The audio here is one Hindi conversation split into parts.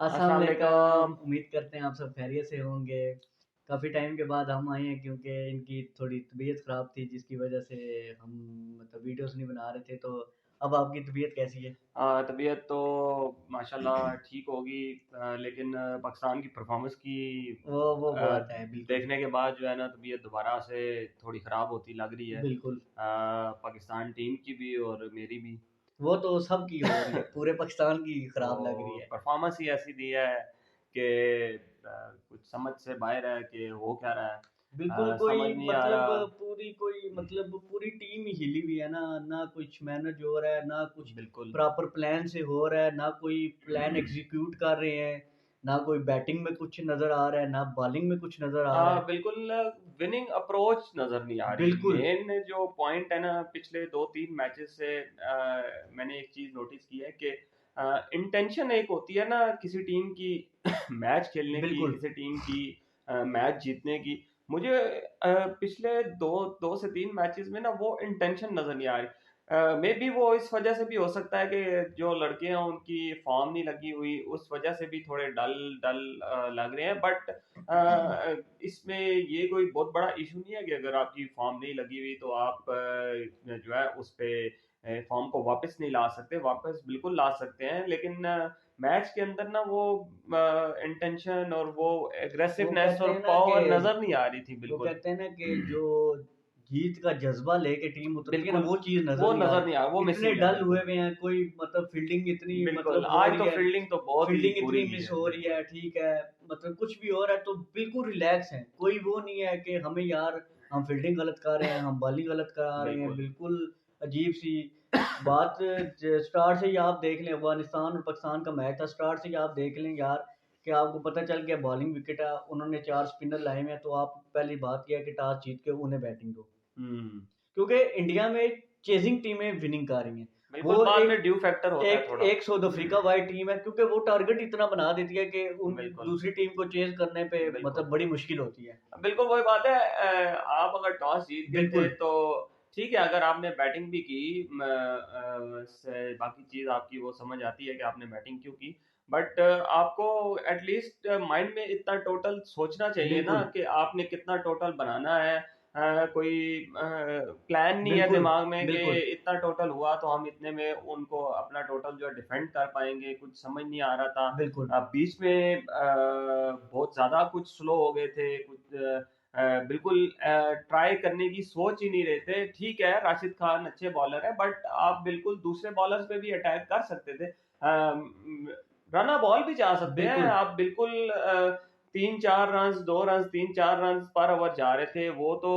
अस्सलाम अस्सलाम वालेकुम। वालेकुम। उम्मीद करते हैं आप सब खैरियत से होंगे। काफ़ी टाइम के बाद हम आए हैं क्योंकि इनकी थोड़ी तबीयत ख़राब थी जिसकी वजह से हम मतलब वीडियोज़ नहीं बना रहे थे। तो अब आपकी तबीयत कैसी है? तबीयत तो माशाल्लाह ठीक होगी, लेकिन पाकिस्तान की परफॉर्मेंस की वो अ, बात है बिल्कुल, देखने के बाद जो है ना तबीयत दोबारा से थोड़ी ख़राब होती लग रही है। बिल्कुल। पाकिस्तान टीम की भी और मेरी भी। वो तो सबकी हो रही है, पूरे पाकिस्तान की तो ख़राब लग रही है। परफॉर्मेंस ही ऐसी दी है कि कुछ समझ से बाहर है कि हो क्या रहा है। बिल्कुल समझ कोई नहीं आ मतलब रहा। कोई मतलब पूरी टीम ही हिली हुई है ना कुछ मैनेज हो रहा है, ना कुछ बिल्कुल। प्रॉपर प्लान से हो रहा है, ना कोई प्लान एग्जीक्यूट कर रहे हैं, ना कोई बैटिंग में कुछ नज़र आ रहा है, ना बॉलिंग में कुछ नज़र आ रहा है। बिल्कुल विनिंग अप्रोच नज़र नहीं आ रही। बिल्कुल, मेन जो पॉइंट है ना, पिछले 2-3 मैचेस से मैंने एक चीज़ नोटिस की है कि इंटेंशन एक होती है ना किसी टीम की मैच खेलने की, बिल्कुल। किसी टीम की मैच जीतने की। मुझे पिछले 2 से 3 मैचेस में ना वो इंटेंशन नज़र नहीं आ रही। मे बी वो इस वजह से भी हो सकता है कि जो लड़के हैं उनकी फॉर्म नहीं लगी हुई, उस वजह से भी थोड़े डल डल लग रहे हैं। बट इसमें ये कोई बहुत बड़ा इशू नहीं है कि अगर आपकी फॉर्म नहीं लगी हुई तो आप जो है उस पे फॉर्म को वापस नहीं ला सकते, वापस बिल्कुल ला सकते हैं। लेकिन मैच के अंदर ना वो इंटेंशन और वो वो एग्रेसिवनेस कहते और हैं ना कि पावर नजर नहीं आ रही थी वो बिल्कुल। कहते हैं ना कि जो जीत का जज्बा लेके टीम उतरती है ना बिल्कुल, वो चीज़ नज़र वो नहीं आ नजर नहीं आ, वो रही। इतने मिसिंग है डल हुए बिल्कुल। हुए हैं, कोई मतलब फील्डिंग इतनी बिल्कुल, मतलब हो आज रही तो है, फील्डिंग तो बहुत ही फील्डिंग बुरी इतनी की मिस है हो रही बिल्कुल। है, ठीक है, मतलब कुछ भी हो रहा है तो बिल्कुल रिलैक्स हैं। कोई वो नहीं है कि हमें यार हम फील्डिंग गलत कर रहे हैं, हम बॉलिंग गलत करा रहे हैं, बिल्कुल। बिल्कुल अजीब-सी बात। स्टार्ट से ही आप देख लें, अफ़गानिस्तान और पाकिस्तान का मैच था, स्टार्ट से ही आप देख लें यार कि आपको पता चल गया बॉलिंग विकेट है, उन्होंने 4 स्पिनर लाए हुए हैं, तो आप पहली बात ये है कि टॉस जीत के उन्हें बैटिंग दो। हम्म। क्योंकि इंडिया में चेजिंग टीमें विनिंग कर रही हैं। बिल्कुल, वो बाद एक में ड्यू फैक्टर होता है एक थोड़ा। एक साउथ अफ्रीका वाली टीम है क्योंकि वो टारगेट इतना बना देती है कि उन बिल्कुल। दूसरी टीम को चेज़ करने पे बिल्कुल। मतलब बड़ी मुश्किल होती है। बिल्कुल वही बात है। आप अगर टॉस जीत गए थे बिल्कुल, तो ठीक है, अगर आपने बैटिंग भी की, बाकी चीज आपकी वो समझ आती है कि आपने बैटिंग क्यों की। बट आपको एटलीस्ट माइंड में इतना टोटल सोचना चाहिए ना बिल्कुल, कि आपने कितना टोटल बनाना है। कोई प्लान नहीं है बिल्कुल, दिमाग में कि बिल्कुल, इतना टोटल हुआ तो हम इतने में उनको अपना टोटल जो है डिफेंड कर पाएंगे, कुछ समझ नहीं आ रहा था। बिल्कुल, बीच में बहुत ज़्यादा कुछ स्लो हो गए थे, कुछ बिल्कुल ट्राई करने की सोच ही नहीं रहे थे। ठीक है, राशिद खान अच्छे बॉलर है, बट आप बिल्कुल दूसरे बॉलर्स पे भी अटैक कर सकते थे। रना बॉल भी जा सकते हैं बिल्कुल। आप बिल्कुल। 3-4 रन, 2 रन, 3-4 रन पर ओवर जा रहे थे, वो तो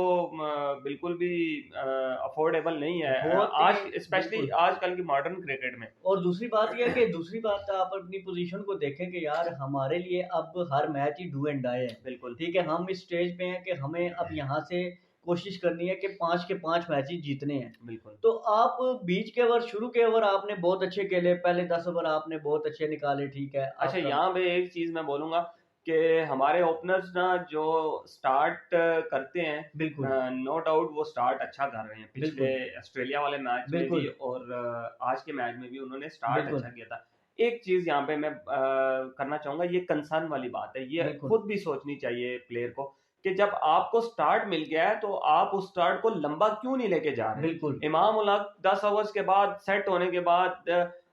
बिल्कुल भी अफोर्डेबल नहीं है बहुत ही आज, स्पेशली बिल्कुल। आजकल की मॉडर्न क्रिकेट में। और दूसरी बात ये है कि दूसरी बात आप अपनी पोजीशन को देखें कि यार हमारे लिए अब हर मैच ही डू एंड डाई है। बिल्कुल। ठीक है, हम इस स्टेज पे हैं कि हमें अब यहाँ से कोशिश करनी है कि 5 के 5 मैचेस जीतने हैं। बिल्कुल। तो आप बीच के ओवर, शुरू के ओवर आपने बहुत अच्छे खेले, पहले 10 ओवर आपने बहुत अच्छे निकाले, ठीक है, अच्छा, आपका यहाँ पे एक चीज मैं बोलूंगा कि हमारे ओपनर्स ना जो स्टार्ट करते बिल्कुल, हैं, नो डाउट वो स्टार्ट अच्छा कर रहे हैं। पिछले बिल्कुल, ऑस्ट्रेलिया वाले मैच में भी बिल्कुल, और आज के मैच में भी उन्होंने स्टार्ट बिल्कुल, अच्छा किया था। एक चीज यहाँ पे मैं करना चाहूंगा, ये कंसर्न वाली बात है, ये बिल्कुल, खुद भी सोचनी चाहिए प्लेयर को कि जब आपको स्टार्ट मिल गया है तो आप उस स्टार्ट को लंबा क्यों नहीं लेके जा रहे। बिल्कुल, इमाम उल हक 10 ओवर्स के बाद सेट होने के बाद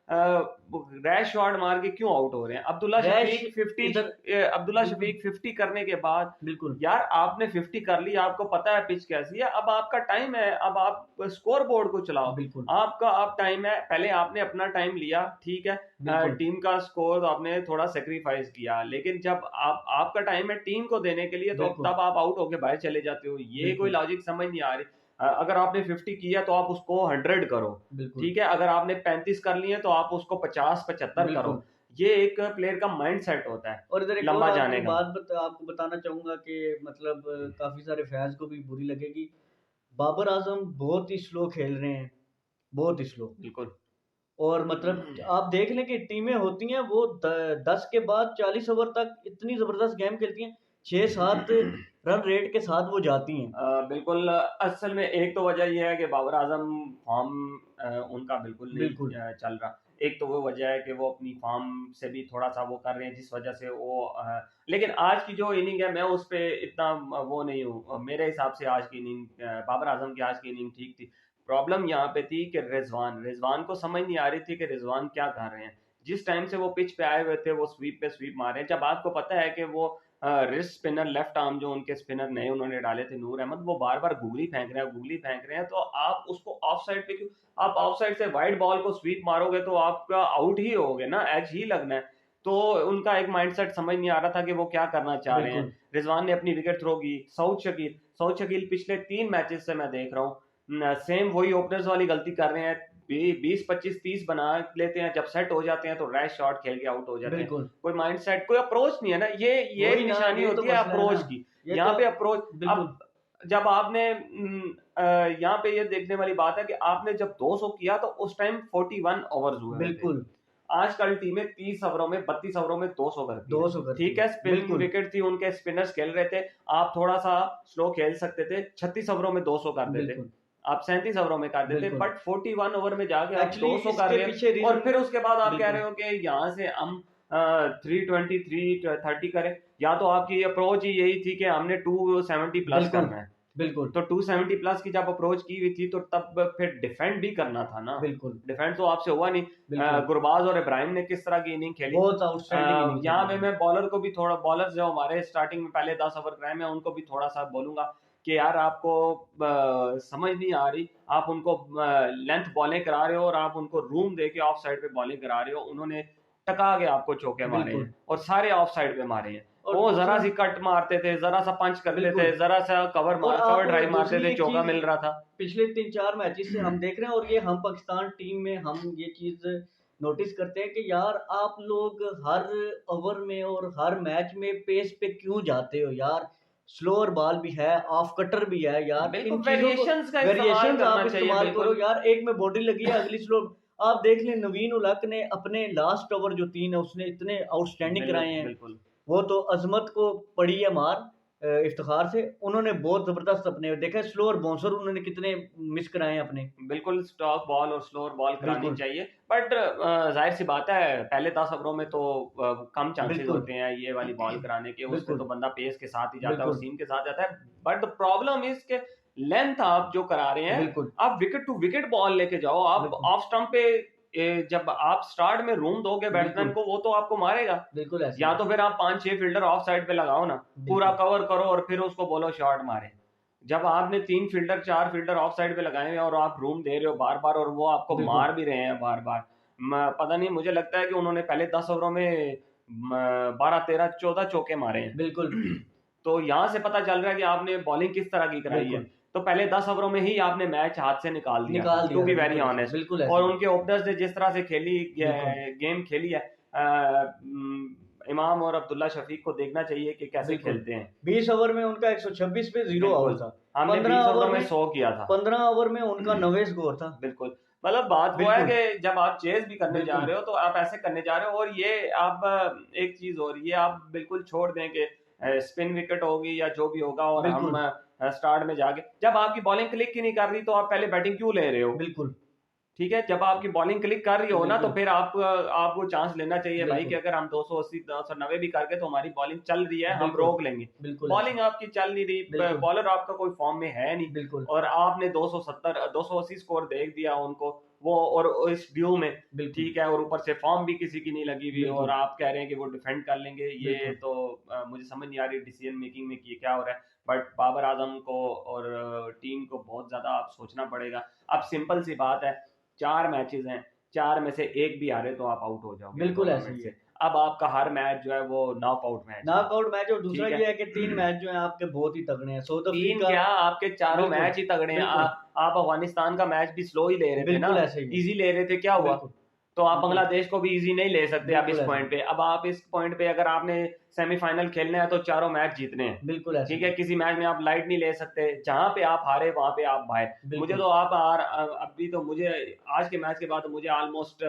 रैश शॉट मार के क्यों आउट हो रहे हैं। रैश इधर अब्दुल्ला बिल्कुल, शफीक 50 करने के बाद, बिल्कुल, यार आपने 50 कर ली, आपको पता है पिच कैसी है, अब आपका टाइम है, अब आप स्कोर बोर्ड को चलाओ। बिल्कुल, आपका अब टाइम है, पहले आपने अपना टाइम लिया, ठीक है। बिल्कुल, टीम का स्कोर तो आपने थोड़ा सेक्रीफाइस किया, लेकिन जब आपका टाइम है टीम को देने के लिए, तो बिल्कुल, तब आप आउट होके बाहर चले जाते हो। ये कोई बिल्कुल, लॉजिक समझ नहीं आ रही। अगर आपने 50 किया तो आप उसको 100 करो, बिल्कुल, ठीक है। अगर आपने 35 कर लिए तो आप उसको 50-75 करो। बिल्कुल। ये एक प्लेयर का माइंड सेट होता है और इधर एक और लंबा जाने का। आपको बताना चाहूँगा कि मतलब काफ़ी सारे फैन्स को भी बुरी लगेगी। बाबर आज़म बहुत ही स्लो खेल रहे हैं, बहुत ही स्लो। बिल्कुल। और मतलब आप देख लें कि टीमें होती हैं वो 10 के बाद 40 ओवर तक इतनी ज़बरदस्त गेम खेलती हैं, 6-7 रन रेट के साथ वो जाती हैं। बिल्कुल, असल में एक तो वजह ये है कि बाबर आजम फॉर्म उनका बिल्कुल नहीं बिल्कुल, चल रहा। एक तो वो वजह है कि वो अपनी फॉर्म से भी थोड़ा सा वो कर रहे हैं, जिस वजह से वो लेकिन आज की जो इनिंग है मैं उस पे इतना वो नहीं हूँ। मेरे हिसाब से आज की इनिंग बाबर आजम की आज की इनिंग ठीक थी। प्रॉब्लम यहाँ पे थी कि रिजवान को समझ नहीं आ रही थी कि रिजवान क्या कर रहे हैं। जिस टाइम से वो पिच पे आए हुए थे वो स्वीप पे स्वीप मारे, जब आपको पता है कि वो रिस्ट स्पिनर लेफ्ट आर्म जो उनके स्पिनर नए उन्होंने डाले थे नूर अहमद, वो बार बार गुगली फेंक रहे हैं, तो आप उसको ऑफ साइड पे क्यों, आप ऑफ साइड से वाइड बॉल को स्वीप मारोगे तो आपका आउट ही होगे ना, एज ही लगना है। तो उनका एक माइंडसेट समझ नहीं आ रहा था कि वो क्या करना चाह रहे हैं। बिल्कुल रिजवान ने अपनी विकेट थ्रो की। साउथ शकील पिछले 3 मैचेस से मैं देख रहा हूँ सेम वही ओपनर्स वाली गलती कर रहे हैं। 20 25 30 बना लेते हैं, जब सेट हो जाते हैं तो रैश शॉट खेल के आउट हो जाते हैं। बिल्कुल कोई माइंडसेट, कोई अप्रोच नहीं है ना, ये वही ना, निशानी ये तो होती है मसला है ना, अप्रोच की। ये यहाँ तो पे अप्रोच, बिल्कुल अब जब आपने यहाँ पे ये देखने वाली बात है कि आपने जब 200 किया तो उस टाइम 41 ओवर्स हुए हुए थे। बिल्कुल आजकल टीमें 30 ओवरों में 32 ओवरों में 200 करती है। 200 करती ठीक है, है, स्पिन बिल्कुल विकेट थी, उनके स्पिनर्स खेल रहे थे, आप थोड़ा सा स्लो खेल सकते थे, 36 ओवरों में 200 कर देते, बिल्कुल आप 37 ओवरों में कर देते, बिल्कुल। बट 41 ओवर में जाके आप एक्चुअली 200 कर इसके रहे पीछे हो और रीजन, फिर उसके बाद आप कह रहे बिल्कुल हो कि यहाँ से हम 320 330 करें। या तो आपकी अप्रोच ही यही थी कि हमने 270 प्लस बिल्कुल करना है। बिल्कुल तो 270 प्लस की जब अप्रोच की हुई थी तो तब फिर डिफेंड भी करना था ना। बिल्कुल डिफेंड तो आपसे हुआ नहीं। बिल्कुल। गुरबाज और इब्राहिम ने किस तरह की इनिंग खेली। बहुत आउटस्टैंडिंग इनिंग खेली यहाँ पे उन्होंने। मैं बॉलर को भी थोड़ा, बॉलर जो हमारे स्टार्टिंग में पहले 10 ओवर कराए, मैं उनको भी थोड़ा सा बोलूंगा कि यार आपको समझ नहीं आ रही, आप उनको लेंथ बॉलिंग करा रहे हो और आप उनको रूम दे के ऑफ साइड पे बॉलिंग करा रहे हो। उन्होंने टका के आपको चौके मारे बिल्कुल। हैं और सारे ऑफ साइड पे मारे हैं। और वो जरा दूसरा, सी कट मारते थे, जरा सा पंच करते थे, बिल्कुल। जरा सा और आप कवर ड्राइव मारते दूसरी थे, एक चौका चीज मिल रहा था। पिछले 3 4 मैचेस से हम देख रहे हैं, और ये हम पाकिस्तान टीम में हम ये चीज नोटिस करते हैं कि यार आप लोग हर ओवर में और हर मैच में पेस पे क्यों जाते हो यार। स्लोअर बॉल भी है, ऑफ कटर भी है यार, बिल्कुल इन चीजों को वेरिएशंस का इस्तेमाल वेरिएशंस करना आप चाहिए, इस्तेमाल करो बिल्कुल। यार। एक में बॉडी लगी है, अगली स्लो। आप देख लें नवीन उल हक ने अपने लास्ट ओवर जो 3 है उसने इतने आउटस्टैंडिंग कराए हैं। बिल्कुल वो तो अजमत को पड़ी है मार, इफ्तिखार से उन्होंने बहुत जबरदस्त अपने देखा, स्लोअर बाउंसर उन्होंने कितने मिस कराए हैं अपने। बिल्कुल स्टॉक बॉल और स्लोअर बॉल करानी बिल्कुल चाहिए, बट जाहिर सी बात है पहले 10 ओवरों में तो कम चांसेस बिल्कुल होते हैं ये वाली बॉल कराने के, उसमें तो बिल्कुल बंदा पेस के साथ ही जाता है और बिल्कुल सीम के साथ जाता है। बट द प्रॉब्लम इज के लेंथ आप जो करा रहे हैं, बिल्कुल आप विकेट टू विकेट बॉल लेके जाओ, आप बिल्कुल ऑफ स्टंप पे जब आप स्टार्ट में रूम दोगे बैट्समैन बिल्कुल को, वो तो आपको मारेगा। बिल्कुल ऐसे या ही तो फिर आप 5 6 फील्डर ऑफ साइड पे लगाओ ना, पूरा बिल्कुल कवर करो और फिर उसको बोलो शॉट मारे। जब आपने 3 फील्डर 4 फील्डर ऑफ साइड पे लगाए हैं और आप रूम दे रहे हो बार बार और वो आपको बिल्कुल मार भी रहे हैं बार बार, पता नहीं, मुझे लगता है कि उन्होंने पहले 10 ओवरों में 12 13 14 चौके मारे हैं। बिल्कुल तो यहाँ से पता चल रहा है कि आपने बॉलिंग किस तरह की कराई है। बिल्कुल तो पहले 10 ओवरों में ही आपने मैच हाथ से निकाल दिया था, निकाल टू दिया था, बी वेरी बिल्कुल ऑनेस्ट। बिल्कुल और ऐसे ही उनके ओपनर्स ने जिस तरह से खेली बिल्कुल गेम खेली है, इमाम और अब्दुल्ला शफीक को देखना चाहिए कि कैसे बिल्कुल। खेलते हैं। 20 ओवर में उनका 126 पे 0 आउट बिल्कुल, था। हमने 15 20 ओवरों ओवर में में 100 किया था। 15 ओवर में उनका 90 स्कोर था। बिल्कुल, मतलब बात वो है बिल्कुल कि जब आप चेज़ भी करने जा बिल्कुल रहे हो तो आप ऐसे करने जा रहे हो, और ये आप एक चीज़ और, ये आप बिल्कुल छोड़ दें कि स्पिन विकेट होगी या जो भी होगा और हम बिल्कुल स्टार्ट में जाके, जब आपकी बॉलिंग क्लिक ही नहीं कर रही तो आप पहले बैटिंग क्यों ले रहे हो? बिल्कुल ठीक है, जब आपकी बॉलिंग क्लिक कर रही हो ना तो बिल्कुल फिर आपको चांस लेना चाहिए भाई कि बिल्कुल अगर हम 280 290 भी करके तो हमारी बॉलिंग चल रही है, हम बिल्कुल रोक लेंगे। बिल्कुल ऐसे बॉलिंग आपकी चल नहीं रही, बिल्कुल बॉलर आपका कोई फॉर्म में है नहीं, बिल्कुल और आपने 270 280 स्कोर देख दिया उनको, वो और इस ड्यू में, बिल्कुल ठीक है, और ऊपर से फॉर्म भी किसी की नहीं लगी हुई और बिल्कुल आप कह रहे हैं कि वो डिफेंड कर लेंगे। ये बिल्कुल तो मुझे समझ नहीं आ रही डिसीजन मेकिंग में कि क्या हो रहा है। बट बाबर आजम को और टीम को बहुत ज्यादा आप सोचना पड़ेगा। अब सिंपल सी बात है, 4 मैचेस हैं, 4 में से एक भी हारे तो आप आउट हो जाओगे बिल्कुल ऐसे टूर्नामेंट ही से। है। अब आपका हर मैच जो है वो नॉकआउट मैच है। नॉकआउट मैच, और दूसरा ठीक है, ये है कि 3 मैच जो है आपके बहुत ही तगड़े हैं। साउथ तीन अफ्रीका, क्या, आपके चारों बिल्कुल मैच ही तगड़े हैं। बिल्कुल आप अफगानिस्तान का मैच भी स्लो ही ले रहे थे ना, बिल्कुल ऐसे ही है। इजी ले रहे थे, क्या हुआ? बिल्कुल तो आप बिल्कुल बांग्लादेश को भी इजी नहीं ले सकते अब बिल्कुल इस ऐसे ही पॉइंट पे। अब आप इस पॉइंट पे अगर आपने सेमीफाइनल खेलना है तो चारों मैच जीतने हैं। बिल्कुल ऐसे ठीक ही है, है। किसी मैच में आप लाइट नहीं ले सकते, जहां पे आप हारे वहां पे आप बाहर। मुझे बिल्कुल तो आप हार अभी तो मुझे आज के मैच के बाद तो मुझे ऑलमोस्ट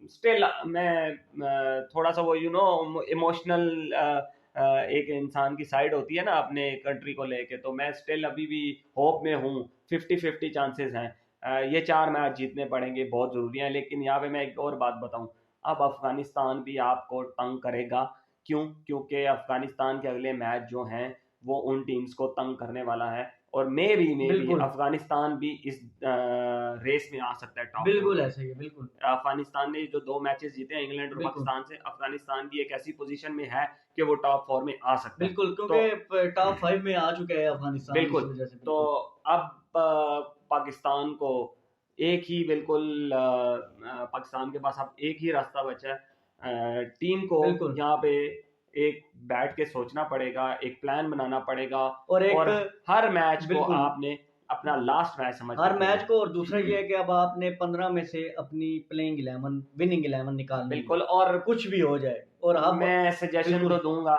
स्टिल मैं थोड़ा सा वो इमोशनल एक इंसान की साइड होती है ना अपने कंट्री को लेके, तो मैं स्टिल अभी भी होप में हूँ। 50-50 चांसेस हैं ये 4 मैच जीतने पड़ेंगे, बहुत ज़रूरी है। लेकिन यहाँ पे मैं एक और बात बताऊँ, अब अफ़गानिस्तान भी आपको तंग करेगा। क्यों? क्योंकि अफ़गानिस्तान के अगले मैच जो हैं वो उन टीम्स को तंग करने वाला है, और मे बी बिल्कुल, अफ़गानिस्तान भी इस रेस में आ सकता है टॉप 4 बिल्कुल में। ऐसे ही है, बिल्कुल, अफ़गानिस्तान ने जो 2 मैचेस जीते हैं इंग्लैंड और बिल्कुल, पाकिस्तान से, अफ़गानिस्तान भी एक ऐसी पोज़ीशन में है कि वो टॉप 4 में आ सकता है। बिल्कुल तो क्योंकि टॉप 5 में आ चुका है अफ़गानिस्तान इस बिल्कुल, वज़ह से, तो बिल्कुल, अब पाकिस्तान को एक ही बिल्कुल पाकिस्तान के पास अब एक ही रास्ता बचा है। टीम को बिल्कुल यहाँ पे एक बैठ के सोचना पड़ेगा, एक प्लान बनाना पड़ेगा, और एक और हर मैच को बिल्कुल, आपने अपना लास्ट मैच समझ के हर मैच खेलना को, और दूसरा ये है कि अब आपने 15 में से अपनी प्लेइंग 11 विनिंग 11 है। निकालनी है, बिल्कुल, और कुछ भी हो जाए और अब मैं सजेशन तो बिल्कुल, दूंगा,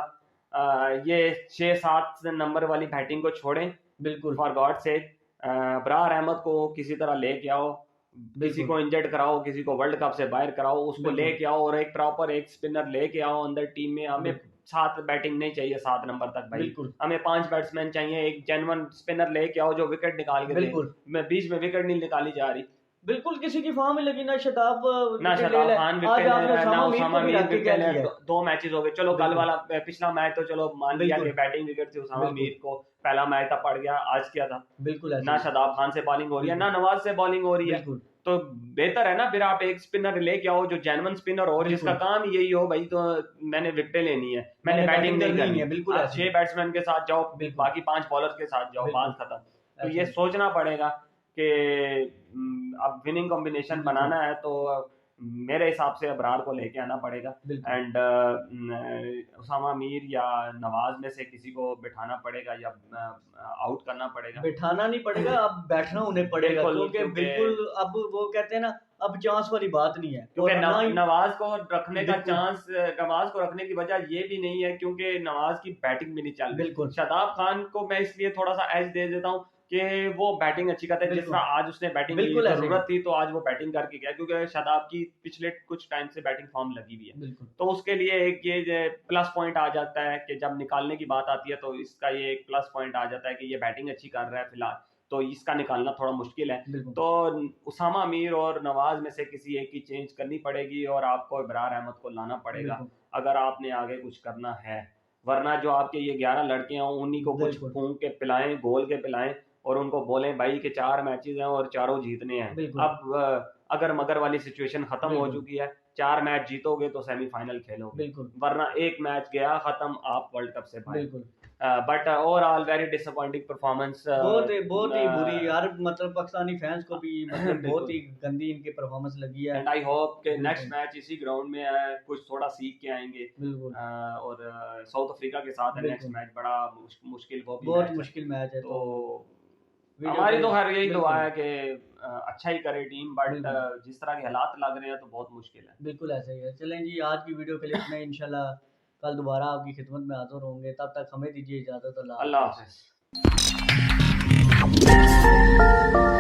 ये 6-7 नंबर वाली बैटिंग को छोड़ें, बिल्कुल, for god sake. Abrar Ahmed को किसी तरह लेके आओ, किसी बिल्कुल, को इंजर्ड कराओ, किसी को वर्ल्ड कप से बाहर कराओ, उसको बिल्कुल, लेके आओ, और एक प्रॉपर एक स्पिनर लेके आओ अंदर टीम में। हमें बिल्कुल, 7 बैटिंग नहीं चाहिए 7 नंबर तक भाई, बिल्कुल, हमें 5 बैट्समैन चाहिए, एक जेन्युइन स्पिनर लेके आओ जो विकेट निकाल के दे। बिल्कुल, मैं बीच में विकेट नहीं निकाली जा रही, बिल्कुल किसी की फॉर्म में लगी ना शताब ना विकेट ले शताब ले, खान आज विकेट ले आपने रहा है, ना उसामा मीर उसामा को भी मीर रख के क्या विकेट ले किया है? 2 मैचेस हो गए। चलो कल बिल्कुल, वाला पिछला मैच तो चलो मान लिया कि बिल्कुल, बैटिंग विकेट से उसामा बिल्कुल, मीर को पहला मैच था पड़ गया, आज क्या था, बिल्कुल ऐसे ना ही है, शताब खान से बॉलिंग हो रही है, ना बिल्कुल, नवाज से बॉलिंग हो रही है। बिल्कुल, तो बेहतर है ना फिर आप एक स्पिनर लेके आओ जो जेन्युइन स्पिनर हो, जिसका बिल्कुल, काम यही हो भाई, तो मैंने विकेटें लेनी है, मैंने मैंने बैटिंग बैटिंग नहीं करनी ही करनी। है, बिल्कुल आप ऐसे ही 6 है, बैट्समैन के साथ जाओ, बिल्कुल, बाकी 5 बॉलर के साथ जाओ, बिल्कुल, बात खत्म। तो ऐसे ये ही, सोचना पड़ेगा कि अब विनिंग कॉम्बिनेशन बिल्कुल, बनाना है, तो मेरे हिसाब से अबरार को लेके आना पड़ेगा, बिल्कुल, एंड उसामा मीर या नवाज में से किसी को बिठाना पड़ेगा या आउट करना पड़ेगा। बिठाना नहीं पड़ेगा, अब बैठना उन्हें पड़ेगा बिल्कुल, क्योंकि क्योंकि बिल्कुल अब वो कहते हैं ना, अब चांस वाली बात नहीं है क्योंकि और ना ही नवाज को रखने का बिल्कुल, चांस, नवाज को रखने की वजह ये भी नहीं है क्योंकि नवाज की बैटिंग भी नहीं चल रही। बिल्कुल, शादाब खान को मैं इसलिए थोड़ा सा एज दे देता हूँ कि वो बैटिंग अच्छी करता है, जिस बिल्कुल, तरह आज उसने बैटिंग की बिल्कुल ऐसे ही है, जरूरत थी तो आज वो बैटिंग करके गया, क्योंकि शादाब की पिछले कुछ टाइम से बैटिंग फॉर्म लगी हुई है। बिल्कुल, तो उसके लिए एक ये प्लस पॉइंट आ जाता है कि जब निकालने की बात आती है तो इसका ये एक प्लस पॉइंट आ जाता है कि ये बैटिंग अच्छी कर रहा है फिलहाल, तो इसका निकालना थोड़ा मुश्किल है। बिल्कुल, तो उसामा मीर और नवाज में से किसी एक की चेंज करनी पड़ेगी और आपको इब्रार अहमद को लाना पड़ेगा बिल्कुल, अगर आपने आगे कुछ करना है। वरना जो आपके ये 11 लड़के हैं उन्हीं को कुछ बिल्कुल, फूंक के पिलाएं, घोल के पिलाएं, और उनको बोलें भाई कि 4 मैचेस हैं और चारों जीतने हैं। बिल्कुल, अब अगर मगर वाली सिचुएशन खत्म हो बिल्कुल, चुकी है, 4 मैच जीतोगे तो सेमीफाइनल खेलोगे, बिल्कुल, वरना एक मैच गया खत्म, आप वर्ल्ड कप से बाहर। बिल्कुल, but overall very disappointing performance. बहुत ही बुरी यार, मतलब पाकिस्तानी फैंस को भी मतलब बहुत बिल्कुल, ही गंदी इनकी परफॉर्मेंस लगी है, एंड आई होप कि नेक्स्ट बिल्कुल, मैच इसी ग्राउंड में कुछ थोड़ा सीख के आएंगे। बिल्कुल, और साउथ अफ्रीका के साथ है नेक्स्ट बिल्कुल, मैच, बड़ा मुश्किल वो भी बहुत मैच है। मुश्किल मैच है, तो तो वीडियो के हमारी तो लिए खैर यही दुआ बिल्कुल, है कि अच्छा ही करे टीम, बट बिल्कुल, जिस तरह के हालात लग रहे हैं तो बहुत मुश्किल है। बिल्कुल ऐसा ही है। चलें जी, आज की वीडियो के लिए इतना ही, इंशाल्लाह कल दोबारा आपकी खिदमत में हाज़िर होंगे, तब तक हमें दीजिए इजाज़त, अल्लाह अल्लाह हाफ़िज़। हाफिज।